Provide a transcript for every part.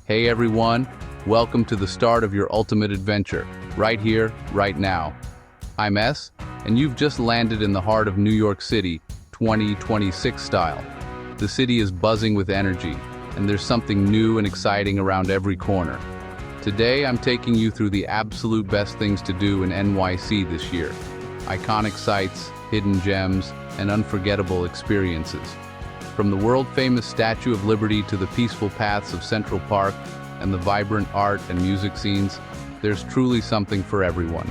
Hey everyone, welcome to the start of your ultimate adventure, right here, right now. I'm S, and you've just landed in the heart of New York City, 2026 style. The city is buzzing with energy, and there's something new and exciting around every corner. Today I'm taking you through the absolute best things to do in NYC this year. Iconic sites, hidden gems, and unforgettable experiences. From the world-famous Statue of Liberty to the peaceful paths of Central Park and the vibrant art and music scenes, there's truly something for everyone.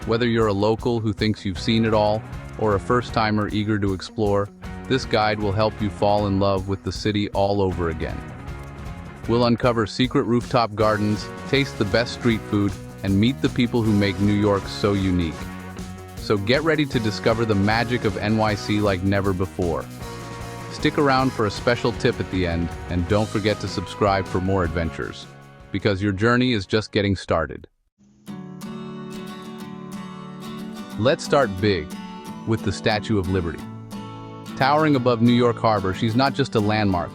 Whether you're a local who thinks you've seen it all, or a first-timer eager to explore, this guide will help you fall in love with the city all over again. We'll uncover secret rooftop gardens, taste the best street food, and meet the people who make New York so unique. So get ready to discover the magic of NYC like never before. Stick around for a special tip at the end, and don't forget to subscribe for more adventures, because your journey is just getting started. Let's start big, with the Statue of Liberty. Towering above New York Harbor, she's not just a landmark,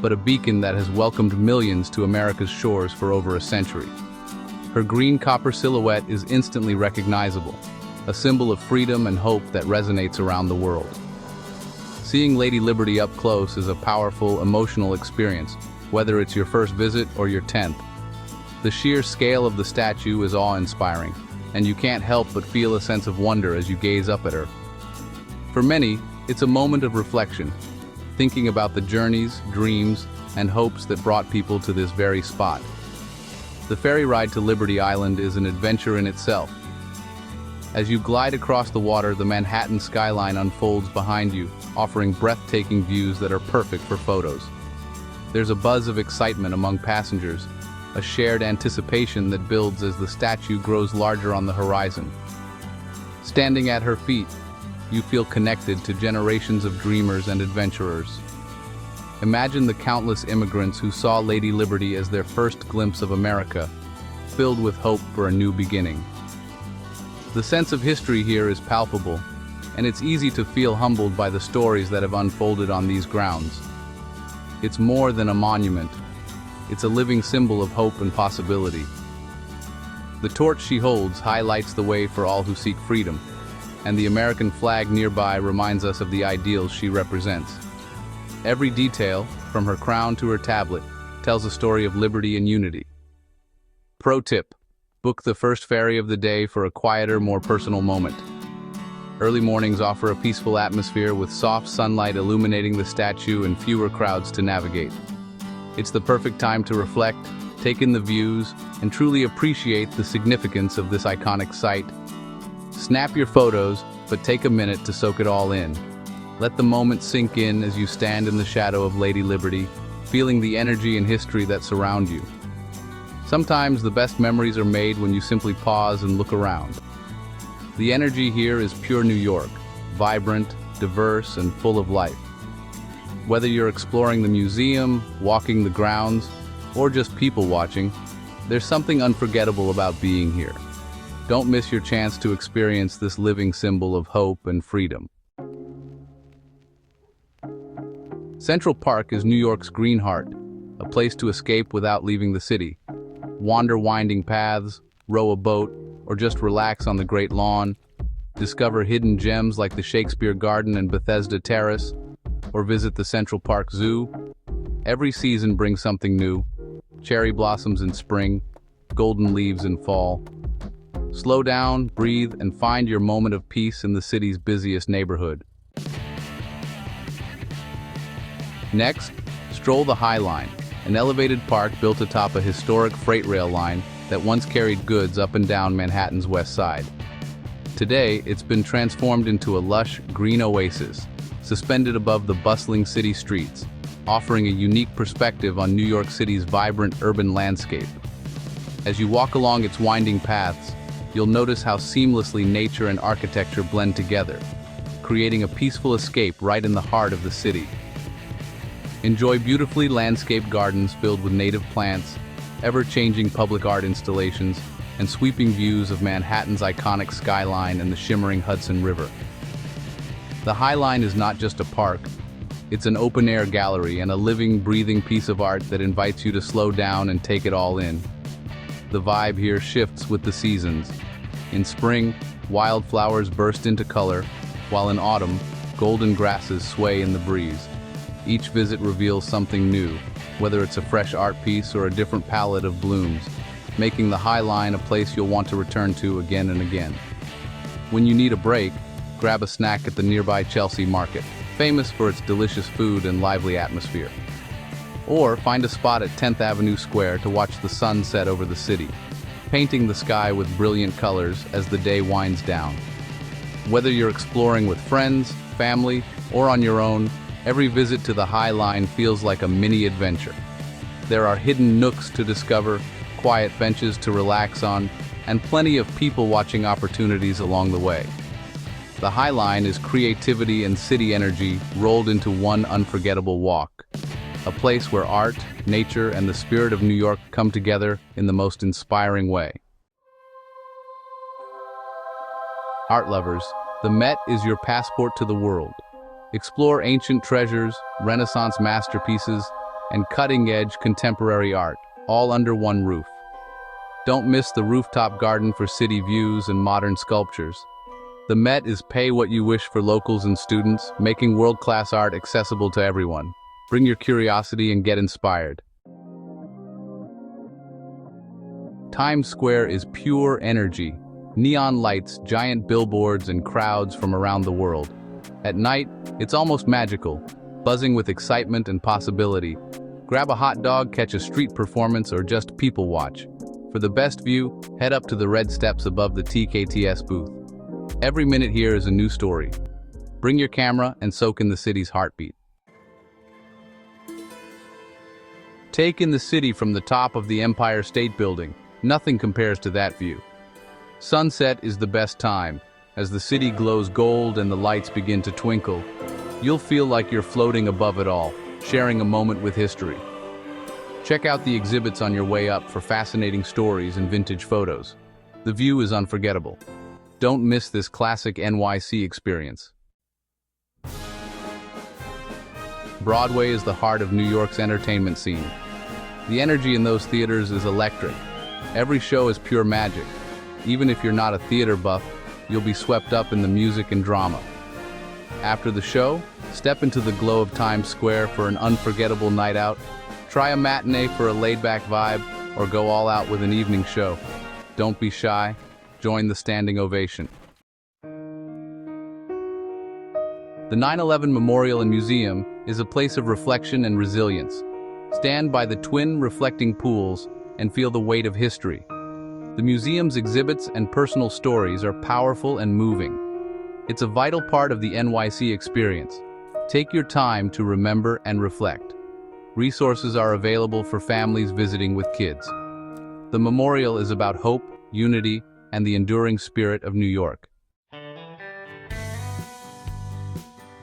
but a beacon that has welcomed millions to America's shores for over a century. Her green copper silhouette is instantly recognizable, a symbol of freedom and hope that resonates around the world. Seeing Lady Liberty up close is a powerful, emotional experience, whether it's your first visit or your 10th. The sheer scale of the statue is awe-inspiring, and you can't help but feel a sense of wonder as you gaze up at her. For many, it's a moment of reflection, thinking about the journeys, dreams, and hopes that brought people to this very spot. The ferry ride to Liberty Island is an adventure in itself. As you glide across the water, the Manhattan skyline unfolds behind you, offering breathtaking views that are perfect for photos. There's a buzz of excitement among passengers, a shared anticipation that builds as the statue grows larger on the horizon. Standing at her feet, you feel connected to generations of dreamers and adventurers. Imagine the countless immigrants who saw Lady Liberty as their first glimpse of America, filled with hope for a new beginning. The sense of history here is palpable, and it's easy to feel humbled by the stories that have unfolded on these grounds. It's more than a monument. It's a living symbol of hope and possibility. The torch she holds highlights the way for all who seek freedom, and the American flag nearby reminds us of the ideals she represents. Every detail, from her crown to her tablet, tells a story of liberty and unity. Pro tip: book the first ferry of the day for a quieter, more personal moment. Early mornings offer a peaceful atmosphere with soft sunlight illuminating the statue and fewer crowds to navigate. It's the perfect time to reflect, take in the views, and truly appreciate the significance of this iconic site. Snap your photos, but take a minute to soak it all in. Let the moment sink in as you stand in the shadow of Lady Liberty, feeling the energy and history that surround you. Sometimes the best memories are made when you simply pause and look around. The energy here is pure New York, vibrant, diverse, and full of life. Whether you're exploring the museum, walking the grounds, or just people watching, there's something unforgettable about being here. Don't miss your chance to experience this living symbol of hope and freedom. Central Park is New York's green heart, a place to escape without leaving the city. Wander winding paths, row a boat, or just relax on the great lawn. Discover hidden gems like the Shakespeare Garden and Bethesda Terrace, or visit the Central Park Zoo. Every season brings something new: cherry blossoms in spring, golden leaves in fall. Slow down, breathe, and find your moment of peace in the city's busiest neighborhood. Next, stroll the High Line, an elevated park built atop a historic freight rail line that once carried goods up and down Manhattan's West Side. Today, it's been transformed into a lush, green oasis, suspended above the bustling city streets, offering a unique perspective on New York City's vibrant urban landscape. As you walk along its winding paths, you'll notice how seamlessly nature and architecture blend together, creating a peaceful escape right in the heart of the city. Enjoy beautifully landscaped gardens filled with native plants, ever-changing public art installations, and sweeping views of Manhattan's iconic skyline and the shimmering Hudson River. The High Line is not just a park, It's an open-air gallery and a living, breathing piece of art that invites you to slow down and take it all in. The vibe here shifts with the seasons. In spring, wildflowers burst into color, while in autumn, golden grasses sway in the breeze. Each visit reveals something new, whether it's a fresh art piece or a different palette of blooms, making the High Line a place you'll want to return to again and again. When you need a break, grab a snack at the nearby Chelsea Market, famous for its delicious food and lively atmosphere. Or find a spot at 10th Avenue Square to watch the sun set over the city, painting the sky with brilliant colors as the day winds down. Whether you're exploring with friends, family, or on your own, every visit to the High Line feels like a mini adventure. There are hidden nooks to discover, quiet benches to relax on, and plenty of people-watching opportunities along the way. The High Line is creativity and city energy rolled into one unforgettable walk. A place where art, nature, and the spirit of New York come together in the most inspiring way. Art lovers, the Met is your passport to the world. Explore ancient treasures, Renaissance masterpieces, and cutting-edge contemporary art, all under one roof. Don't miss the rooftop garden for city views and modern sculptures. The Met is pay what you wish for locals and students, making world-class art accessible to everyone. Bring your curiosity and get inspired. Times Square is pure energy. Neon lights, giant billboards, and crowds from around the world. At night, it's almost magical, buzzing with excitement and possibility. Grab a hot dog, catch a street performance, or just people watch. For the best view, head up to the red steps above the TKTS booth. Every minute here is a new story. Bring your camera and soak in the city's heartbeat. Take in the city from the top of the Empire State Building. Nothing compares to that view. Sunset is the best time. As the city glows gold and the lights begin to twinkle, you'll feel like you're floating above it all, sharing a moment with history. Check out the exhibits on your way up for fascinating stories and vintage photos. The view is unforgettable. Don't miss this classic NYC experience. Broadway is the heart of New York's entertainment scene. The energy in those theaters is electric. Every show is pure magic. Even if you're not a theater buff, you'll be swept up in the music and drama. After the show, step into the glow of Times Square for an unforgettable night out. Try a matinee for a laid-back vibe, or go all out with an evening show. Don't be shy. Join the standing ovation. The 9/11 Memorial and Museum is a place of reflection and resilience. Stand by the twin reflecting pools and feel the weight of history. The museum's exhibits and personal stories are powerful and moving. It's a vital part of the NYC experience. Take your time to remember and reflect. Resources are available for families visiting with kids. The memorial is about hope, unity, and the enduring spirit of New York.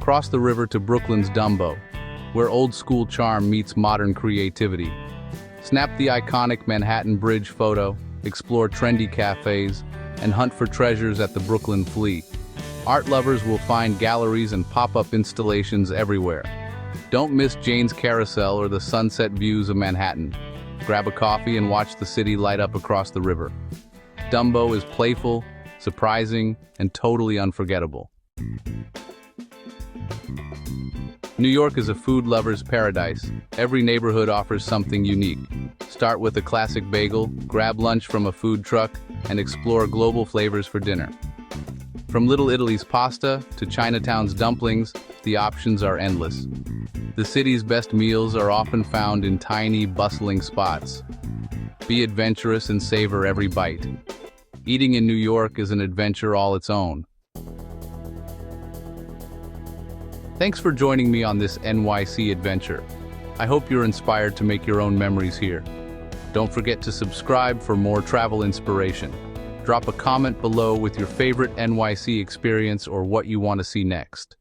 Cross the river to Brooklyn's DUMBO, where old-school charm meets modern creativity. Snap the iconic Manhattan Bridge photo, explore trendy cafes, and hunt for treasures at the Brooklyn Flea. Art lovers will find galleries and pop-up installations everywhere. Don't miss Jane's Carousel or the sunset views of Manhattan. Grab a coffee and watch the city light up across the river. DUMBO is playful, surprising, and totally unforgettable. New York is a food lover's paradise. Every neighborhood offers something unique. Start with a classic bagel, grab lunch from a food truck, and explore global flavors for dinner. From Little Italy's pasta to Chinatown's dumplings, the options are endless. The city's best meals are often found in tiny, bustling spots. Be adventurous and savor every bite. Eating in New York is an adventure all its own. Thanks for joining me on this NYC adventure. I hope you're inspired to make your own memories here. Don't forget to subscribe for more travel inspiration. Drop a comment below with your favorite NYC experience or what you want to see next.